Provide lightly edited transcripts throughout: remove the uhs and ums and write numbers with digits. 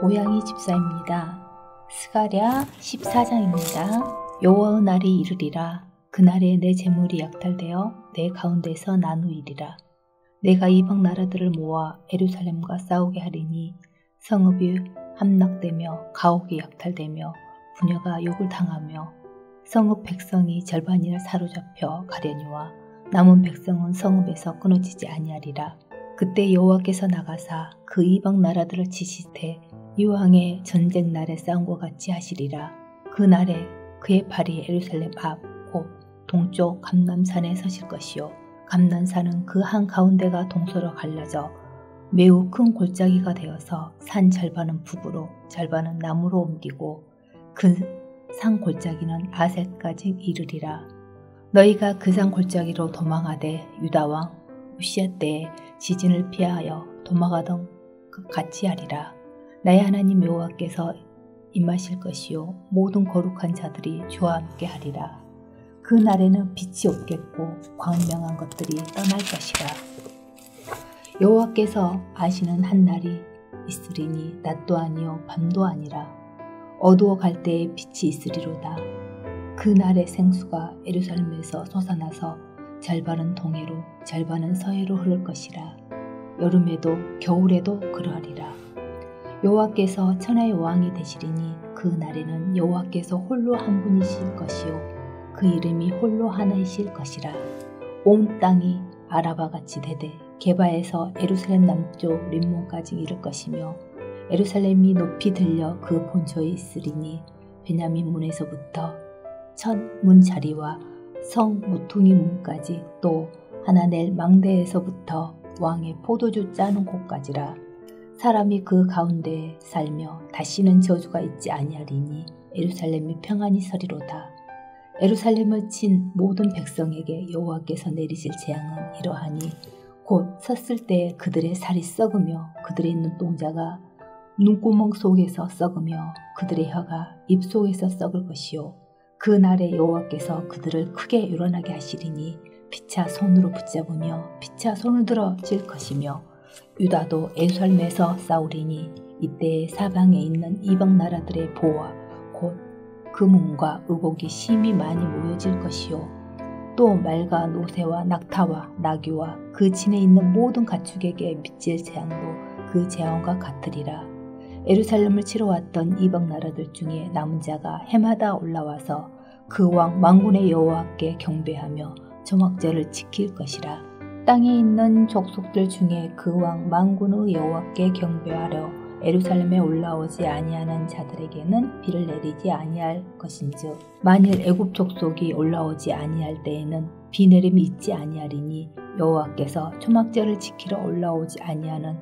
고양이 집사입니다. 스가랴 14장입니다. 여호와의 날이 이르리라. 그날에 내 재물이 약탈되어 내 가운데서 나누이리라. 내가 이방 나라들을 모아 예루살렘과 싸우게 하리니 성읍이 함락되며 가옥이 약탈되며 부녀가 욕을 당하며 성읍 백성이 절반이나 사로잡혀 가려니와 남은 백성은 성읍에서 끊어지지 아니하리라. 그때 여호와께서 나가사 그 이방 나라들을 치시되 이왕의 전쟁 날에 싸움과 같이 하시리라. 그 날에 그의 발이 예루살렘 앞 곧 동쪽 감람산에 서실 것이요 감람산은 그 한가운데가 동서로 갈라져 매우 큰 골짜기가 되어서 산 절반은 북으로 절반은 남으로 옮기고 그 산 골짜기는 아셋까지 이르리라. 너희가 그 산 골짜기로 도망하되 유다왕 우시야 때에 지진을 피하여 도망하던 것 같이 하리라. 나의 하나님 여호와께서 임하실 것이요 모든 거룩한 자들이 주와 함께 하리라. 그 날에는 빛이 없겠고 광명한 것들이 떠날 것이라. 여호와께서 아시는 한 날이 있으리니 낮도 아니요 밤도 아니라. 어두워 갈 때에 빛이 있으리로다. 그 날의 생수가 예루살렘에서 솟아나서 절반은 동해로 절반은 서해로 흐를 것이라. 여름에도 겨울에도 그러하리라. 여호와께서 천하의 왕이 되시리니 그 날에는 여호와께서 홀로 한 분이실 것이요 그 이름이 홀로 하나이실 것이라. 온 땅이 아라바같이 되되 게바에서 예루살렘 남쪽 림몬까지 이를 것이며 예루살렘이 높이 들려 그 본초에 있으리니 베냐민 문에서부터 첫 문자리와 성 모퉁이 문까지 또 하나넬 망대에서부터 왕의 포도주 짜는 곳까지라. 사람이 그 가운데에 살며 다시는 저주가 있지 아니하리니 예루살렘이 평안히 서리로다. 예루살렘을 친 모든 백성에게 여호와께서 내리실 재앙은 이러하니 곧 섰을 때에 그들의 살이 썩으며 그들의 눈동자가 눈구멍 속에서 썩으며 그들의 혀가 입 속에서 썩을 것이요 그 날에 여호와께서 그들을 크게 요란하게 하시리니 피차 손으로 붙잡으며 피차 손을 들어 질 것이며 유다도 예루살렘에서 싸우리니 이때에 사방에 있는 이방 나라들의 보화 곧 금은과 의복이 심히 많이 모여질 것이요 또 말과 노새와 낙타와 나귀와 그 진에 있는 모든 가축에게 미칠 재앙도 그 재앙과 같으리라. 예루살렘을 치러 왔던 이방 나라들 중에 남은 자가 해마다 올라와서 그 왕 만군의 여호와께 경배하며 조막절을 지킬 것이라. 땅에 있는 족속들 중에 그 왕 만군의 여호와께 경배하려 예루살렘에 올라오지 아니하는 자들에게는 비를 내리지 아니할 것인즉 만일 애굽 족속이 올라오지 아니할 때에는 비 내림이 있지 아니하리니 여호와께서 초막절을 지키러 올라오지 아니하는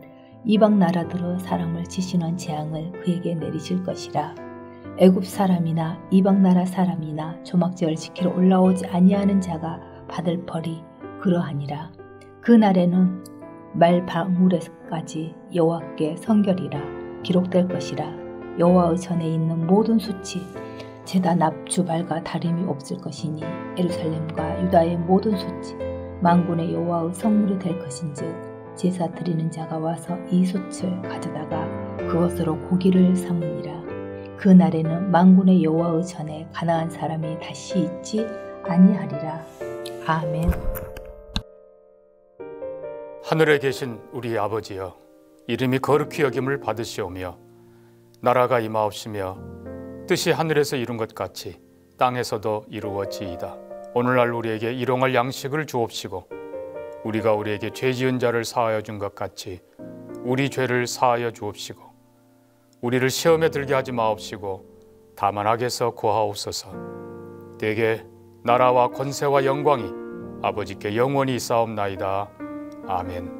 이방 나라들의 사람을 치시는 재앙을 그에게 내리실 것이라. 애굽 사람이나 이방 나라 사람이나 조막절을 지키러 올라오지 아니하는 자가 받을 벌이 그러하니라. 그 날에는 말방울에까지 여호와께 성결이라 기록될 것이라. 여호와의 전에 있는 모든 수치 제단 앞 주발과 다름이 없을 것이니 예루살렘과 유다의 모든 수치 만군의 여호와의 성물이 될 것인즉 제사 드리는 자가 와서 이 솥을 가져다가 그것으로 고기를 삼으니라. 그 날에는 만군의 여호와의 전에 가나안 사람이 다시 있지 아니하리라. 아멘. 하늘에 계신 우리 아버지여, 이름이 거룩히 여김을 받으시오며 나라가 임하옵시며 뜻이 하늘에서 이룬 것 같이 땅에서도 이루어지이다. 오늘날 우리에게 일용할 양식을 주옵시고 우리가 우리에게 죄 지은 자를 사하여 준 것 같이 우리 죄를 사하여 주옵시고 우리를 시험에 들게 하지 마옵시고 다만 악에서 구하옵소서. 대개 나라와 권세와 영광이 아버지께 영원히 있사옵나이다. 아멘.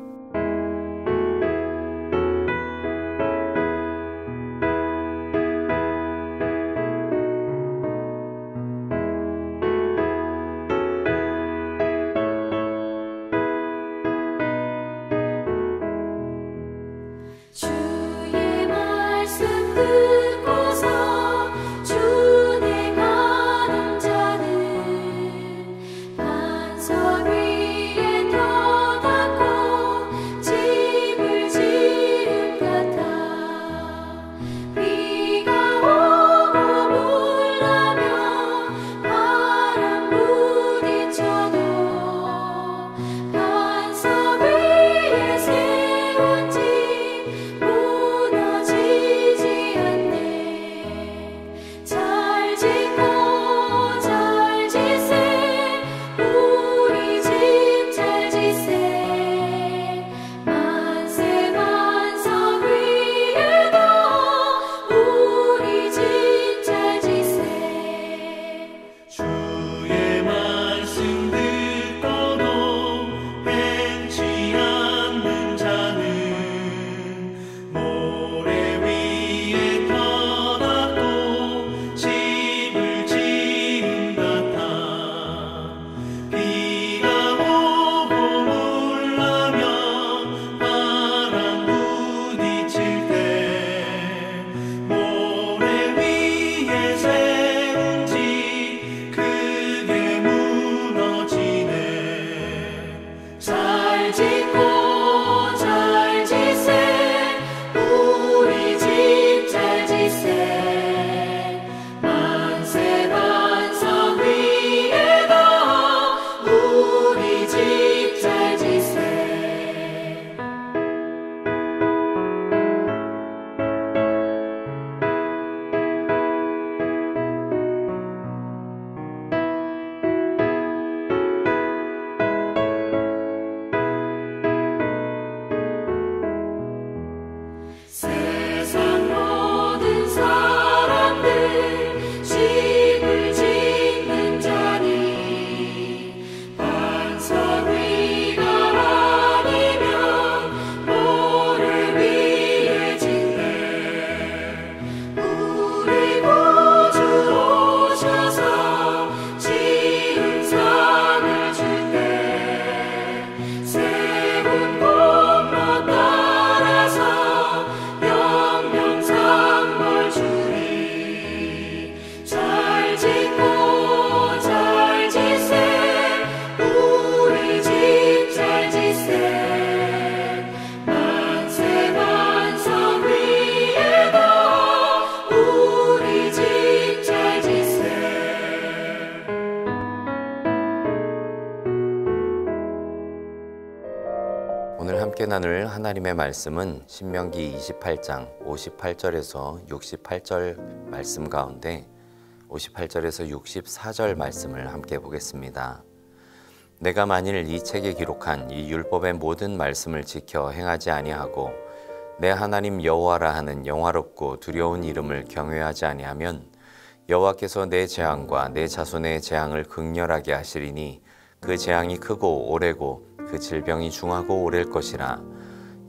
나눌 하나님의 말씀은 신명기 28장 58절에서 68절 말씀 가운데 58절에서 64절 말씀을 함께 보겠습니다. 내가 만일 이 책에 기록한 이 율법의 모든 말씀을 지켜 행하지 아니하고 내 하나님 여호와라 하는 영화롭고 두려운 이름을 경외하지 아니하면 여호와께서 내 재앙과 내 자손의 재앙을 극렬하게 하시리니 그 재앙이 크고 오래고 그 질병이 중하고 오랠 것이라.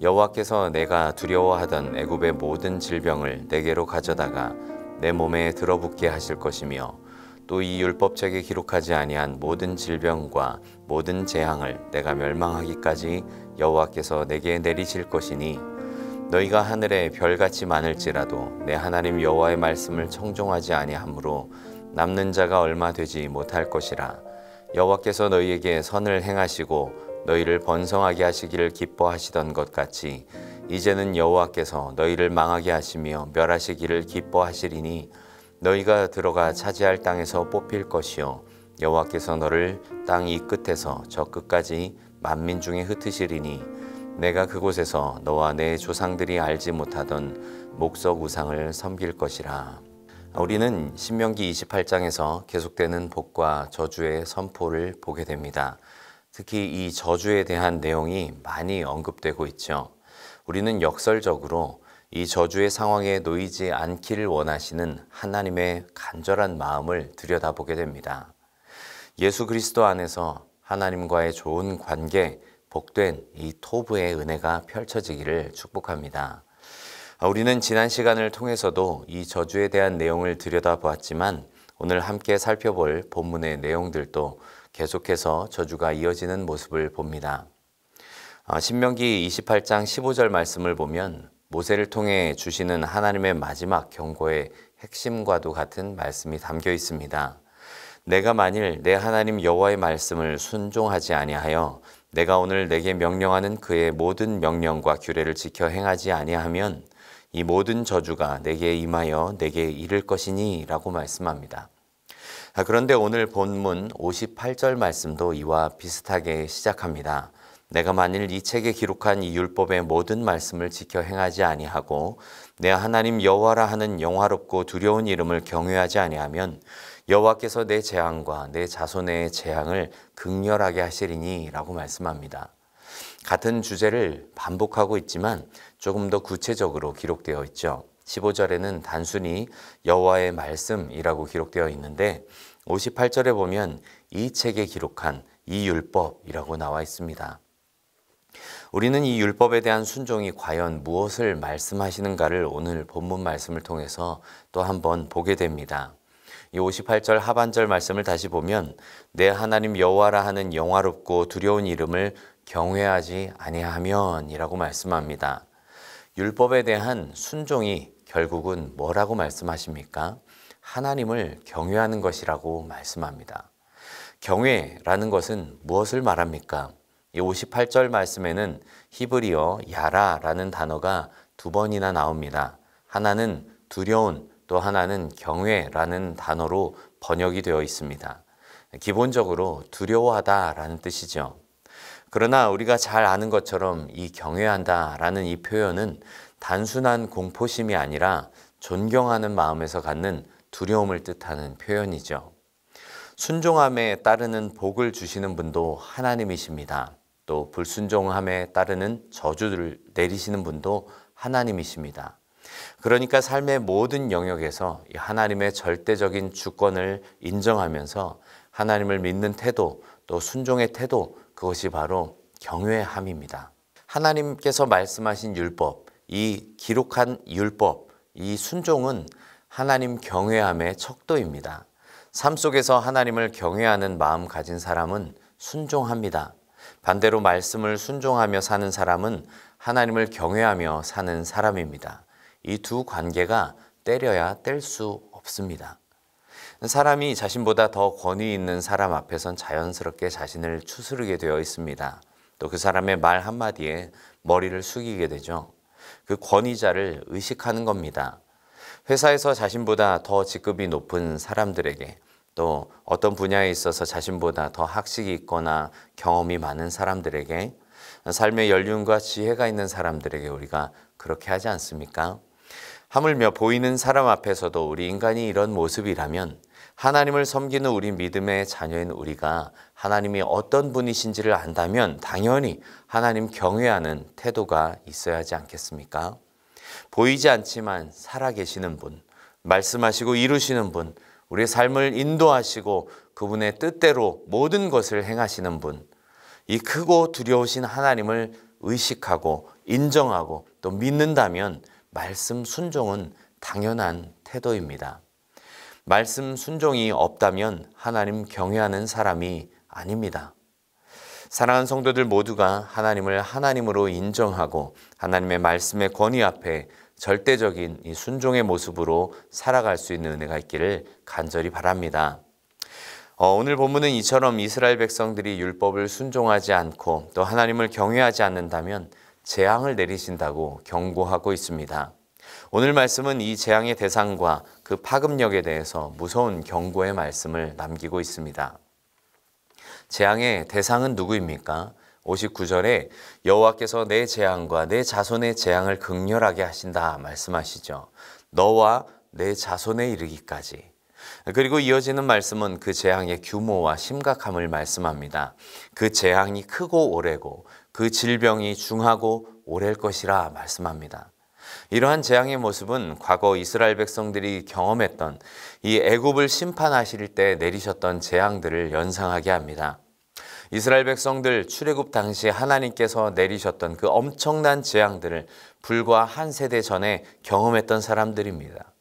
여호와께서 내가 두려워하던 애굽의 모든 질병을 내게로 가져다가 내 몸에 들어붙게 하실 것이며 또 이 율법책에 기록하지 아니한 모든 질병과 모든 재앙을 내가 멸망하기까지 여호와께서 내게 내리실 것이니 너희가 하늘에 별같이 많을지라도 내 하나님 여호와의 말씀을 청종하지 아니하므로 남는 자가 얼마 되지 못할 것이라. 여호와께서 너희에게 선을 행하시고 너희를 번성하게 하시기를 기뻐하시던 것 같이 이제는 여호와께서 너희를 망하게 하시며 멸하시기를 기뻐하시리니 너희가 들어가 차지할 땅에서 뽑힐 것이요 여호와께서 너를 땅 이 끝에서 저 끝까지 만민 중에 흩으시리니 내가 그곳에서 너와 내 조상들이 알지 못하던 목석 우상을 섬길 것이라. 우리는 신명기 28장에서 계속되는 복과 저주의 선포를 보게 됩니다. 특히 이 저주에 대한 내용이 많이 언급되고 있죠. 우리는 역설적으로 이 저주의 상황에 놓이지 않기를 원하시는 하나님의 간절한 마음을 들여다보게 됩니다. 예수 그리스도 안에서 하나님과의 좋은 관계, 복된 이 토부의 은혜가 펼쳐지기를 축복합니다. 우리는 지난 시간을 통해서도 이 저주에 대한 내용을 들여다보았지만 오늘 함께 살펴볼 본문의 내용들도 계속해서 저주가 이어지는 모습을 봅니다. 신명기 28장 15절 말씀을 보면 모세를 통해 주시는 하나님의 마지막 경고의 핵심과도 같은 말씀이 담겨 있습니다. 내가 만일 내 하나님 여호와의 말씀을 순종하지 아니하여 내가 오늘 내게 명령하는 그의 모든 명령과 규례를 지켜 행하지 아니하면 이 모든 저주가 내게 임하여 내게 이를 것이니 라고 말씀합니다. 그런데 오늘 본문 58절 말씀도 이와 비슷하게 시작합니다. 내가 만일 이 책에 기록한 이 율법의 모든 말씀을 지켜 행하지 아니하고 내 하나님 여호와라 하는 영화롭고 두려운 이름을 경외하지 아니하면 여호와께서 내 재앙과 내 자손의 재앙을 극렬하게 하시리니 라고 말씀합니다. 같은 주제를 반복하고 있지만 조금 더 구체적으로 기록되어 있죠. 15절에는 단순히 여호와의 말씀이라고 기록되어 있는데 58절에 보면 이 책에 기록한 이 율법이라고 나와 있습니다. 우리는 이 율법에 대한 순종이 과연 무엇을 말씀하시는가를 오늘 본문 말씀을 통해서 또 한번 보게 됩니다. 이 58절 하반절 말씀을 다시 보면 내 하나님 여호와라 하는 영화롭고 두려운 이름을 경외하지 아니하면 이라고 말씀합니다. 율법에 대한 순종이 결국은 뭐라고 말씀하십니까? 하나님을 경외하는 것이라고 말씀합니다. 경외라는 것은 무엇을 말합니까? 이 58절 말씀에는 히브리어 야라라는 단어가 두 번이나 나옵니다. 하나는 두려운, 또 하나는 경외라는 단어로 번역이 되어 있습니다. 기본적으로 두려워하다라는 뜻이죠. 그러나 우리가 잘 아는 것처럼 이 경외한다라는 이 표현은 단순한 공포심이 아니라 존경하는 마음에서 갖는 두려움을 뜻하는 표현이죠. 순종함에 따르는 복을 주시는 분도 하나님이십니다. 또 불순종함에 따르는 저주를 내리시는 분도 하나님이십니다. 그러니까 삶의 모든 영역에서 하나님의 절대적인 주권을 인정하면서 하나님을 믿는 태도, 또 순종의 태도, 그것이 바로 경외함입니다. 하나님께서 말씀하신 율법, 이 기록한 율법, 이 순종은 하나님 경외함의 척도입니다. 삶 속에서 하나님을 경외하는 마음 가진 사람은 순종합니다. 반대로 말씀을 순종하며 사는 사람은 하나님을 경외하며 사는 사람입니다. 이 두 관계가 때려야 뗄 수 없습니다. 사람이 자신보다 더 권위 있는 사람 앞에선 자연스럽게 자신을 추스르게 되어 있습니다. 또 그 사람의 말 한마디에 머리를 숙이게 되죠. 그 권위자를 의식하는 겁니다. 회사에서 자신보다 더 직급이 높은 사람들에게, 또 어떤 분야에 있어서 자신보다 더 학식이 있거나 경험이 많은 사람들에게 삶의 연륜과 지혜가 있는 사람들에게 우리가 그렇게 하지 않습니까? 하물며 보이는 사람 앞에서도 우리 인간이 이런 모습이라면 하나님을 섬기는 우리 믿음의 자녀인 우리가 하나님이 어떤 분이신지를 안다면 당연히 하나님 경외하는 태도가 있어야 하지 않겠습니까? 보이지 않지만 살아계시는 분, 말씀하시고 이루시는 분, 우리의 삶을 인도하시고 그분의 뜻대로 모든 것을 행하시는 분, 이 크고 두려우신 하나님을 의식하고 인정하고 또 믿는다면 말씀 순종은 당연한 태도입니다. 말씀 순종이 없다면 하나님 경외하는 사람이 아닙니다. 사랑하는 성도들 모두가 하나님을 하나님으로 인정하고 하나님의 말씀의 권위 앞에 절대적인 이 순종의 모습으로 살아갈 수 있는 은혜가 있기를 간절히 바랍니다. 오늘 본문은 이처럼 이스라엘 백성들이 율법을 순종하지 않고 또 하나님을 경외하지 않는다면 재앙을 내리신다고 경고하고 있습니다. 오늘 말씀은 이 재앙의 대상과 그 파급력에 대해서 무서운 경고의 말씀을 남기고 있습니다. 재앙의 대상은 누구입니까? 59절에 여호와께서 내 재앙과 내 자손의 재앙을 극렬하게 하신다 말씀하시죠. 너와 내 자손에 이르기까지. 그리고 이어지는 말씀은 그 재앙의 규모와 심각함을 말씀합니다. 그 재앙이 크고 오래고 그 질병이 중하고 오래일 것이라 말씀합니다. 이러한 재앙의 모습은 과거 이스라엘 백성들이 경험했던 이 애굽을 심판하실 때 내리셨던 재앙들을 연상하게 합니다. 이스라엘 백성들 출애굽 당시 하나님께서 내리셨던 그 엄청난 재앙들을 불과 한 세대 전에 경험했던 사람들입니다.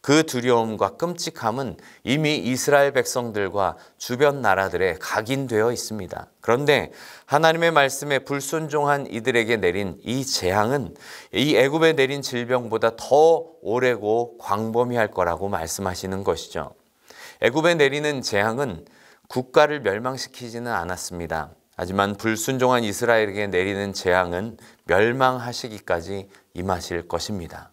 그 두려움과 끔찍함은 이미 이스라엘 백성들과 주변 나라들에 각인되어 있습니다. 그런데 하나님의 말씀에 불순종한 이들에게 내린 이 재앙은 이 애굽에 내린 질병보다 더 오래고 광범위할 거라고 말씀하시는 것이죠. 애굽에 내리는 재앙은 국가를 멸망시키지는 않았습니다. 하지만 불순종한 이스라엘에게 내리는 재앙은 멸망하시기까지 임하실 것입니다.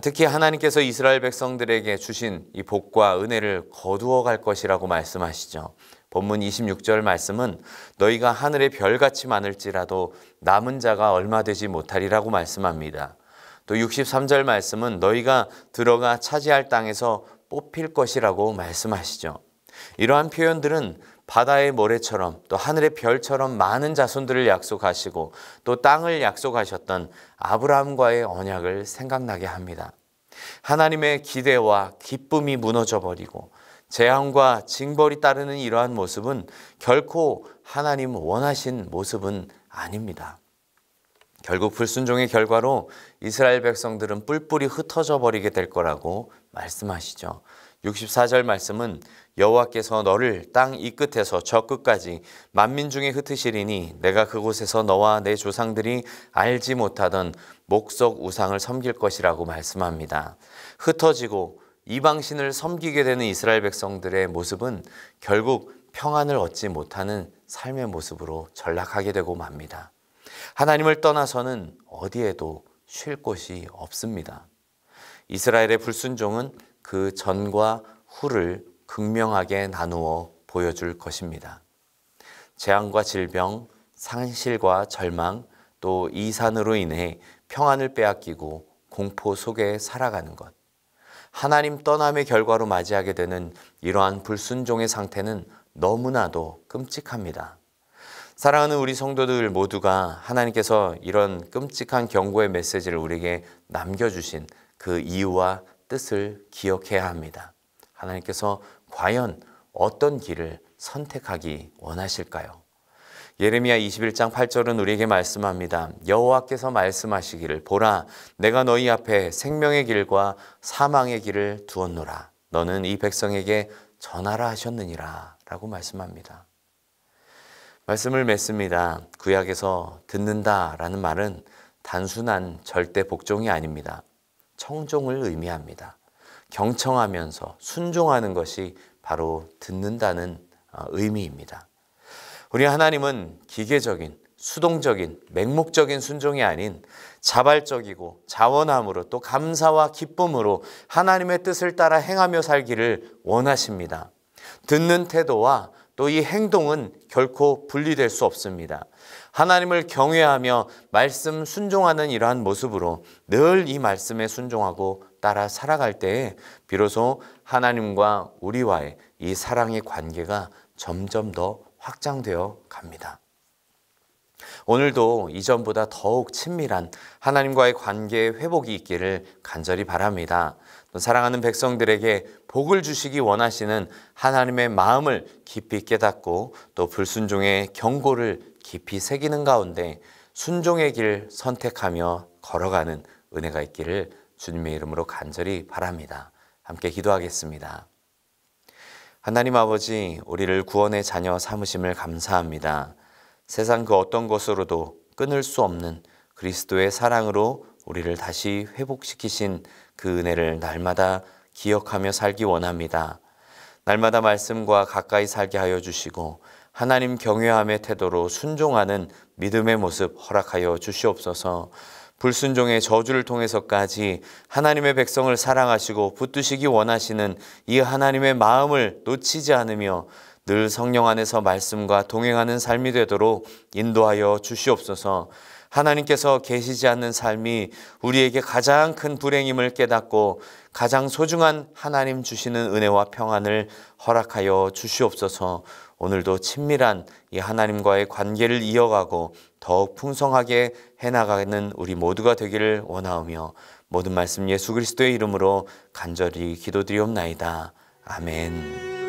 특히 하나님께서 이스라엘 백성들에게 주신 이 복과 은혜를 거두어 갈 것이라고 말씀하시죠. 본문 26절 말씀은 너희가 하늘의 별같이 많을지라도 남은 자가 얼마 되지 못하리라고 말씀합니다. 또 63절 말씀은 너희가 들어가 차지할 땅에서 뽑힐 것이라고 말씀하시죠. 이러한 표현들은 바다의 모래처럼 또 하늘의 별처럼 많은 자손들을 약속하시고 또 땅을 약속하셨던 아브라함과의 언약을 생각나게 합니다. 하나님의 기대와 기쁨이 무너져 버리고 재앙과 징벌이 따르는 이러한 모습은 결코 하나님 원하신 모습은 아닙니다. 결국 불순종의 결과로 이스라엘 백성들은 뿔뿔이 흩어져 버리게 될 거라고 말씀하시죠. 64절 말씀은 여호와께서 너를 땅 이 끝에서 저 끝까지 만민 중에 흩으시리니 내가 그곳에서 너와 내 조상들이 알지 못하던 목석 우상을 섬길 것이라고 말씀합니다. 흩어지고 이방신을 섬기게 되는 이스라엘 백성들의 모습은 결국 평안을 얻지 못하는 삶의 모습으로 전락하게 되고 맙니다. 하나님을 떠나서는 어디에도 쉴 곳이 없습니다. 이스라엘의 불순종은 그 전과 후를 극명하게 나누어 보여줄 것입니다. 재앙과 질병, 상실과 절망, 또 이산으로 인해 평안을 빼앗기고 공포 속에 살아가는 것. 하나님 떠남의 결과로 맞이하게 되는 이러한 불순종의 상태는 너무나도 끔찍합니다. 사랑하는 우리 성도들 모두가 하나님께서 이런 끔찍한 경고의 메시지를 우리에게 남겨주신 그 이유와 뜻을 기억해야 합니다. 하나님께서 과연 어떤 길을 선택하기 원하실까요? 예레미야 21장 8절은 우리에게 말씀합니다. 여호와께서 말씀하시기를 보라 내가 너희 앞에 생명의 길과 사망의 길을 두었노라. 너는 이 백성에게 전하라 하셨느니라 라고 말씀합니다. 말씀을 맺습니다. 구약에서 듣는다라는 말은 단순한 절대 복종이 아닙니다. 청종을 의미합니다. 경청하면서 순종하는 것이 바로 듣는다는 의미입니다. 우리 하나님은 기계적인, 수동적인, 맹목적인 순종이 아닌 자발적이고 자원함으로 또 감사와 기쁨으로 하나님의 뜻을 따라 행하며 살기를 원하십니다. 듣는 태도와 또 이 행동은 결코 분리될 수 없습니다. 하나님을 경외하며 말씀 순종하는 이러한 모습으로 늘 이 말씀에 순종하고 따라 살아갈 때에 비로소 하나님과 우리와의 이 사랑의 관계가 점점 더 확장되어 갑니다. 오늘도 이전보다 더욱 친밀한 하나님과의 관계의 회복이 있기를 간절히 바랍니다. 또 사랑하는 백성들에게 복을 주시기 원하시는 하나님의 마음을 깊이 깨닫고 또 불순종의 경고를 깊이 새기는 가운데 순종의 길 선택하며 걸어가는 은혜가 있기를 주님의 이름으로 간절히 바랍니다. 함께 기도하겠습니다. 하나님 아버지, 우리를 구원의 자녀 삼으심을 감사합니다. 세상 그 어떤 것으로도 끊을 수 없는 그리스도의 사랑으로 우리를 다시 회복시키신 그 은혜를 날마다 기억하며 살기 원합니다. 날마다 말씀과 가까이 살게 하여 주시고 하나님 경외함의 태도로 순종하는 믿음의 모습 허락하여 주시옵소서. 불순종의 저주를 통해서까지 하나님의 백성을 사랑하시고 붙드시기 원하시는 이 하나님의 마음을 놓치지 않으며 늘 성령 안에서 말씀과 동행하는 삶이 되도록 인도하여 주시옵소서. 하나님께서 계시지 않는 삶이 우리에게 가장 큰 불행임을 깨닫고 가장 소중한 하나님 주시는 은혜와 평안을 허락하여 주시옵소서. 오늘도 친밀한 이 하나님과의 관계를 이어가고 더욱 풍성하게 해나가는 우리 모두가 되기를 원하오며 모든 말씀 예수 그리스도의 이름으로 간절히 기도드리옵나이다. 아멘.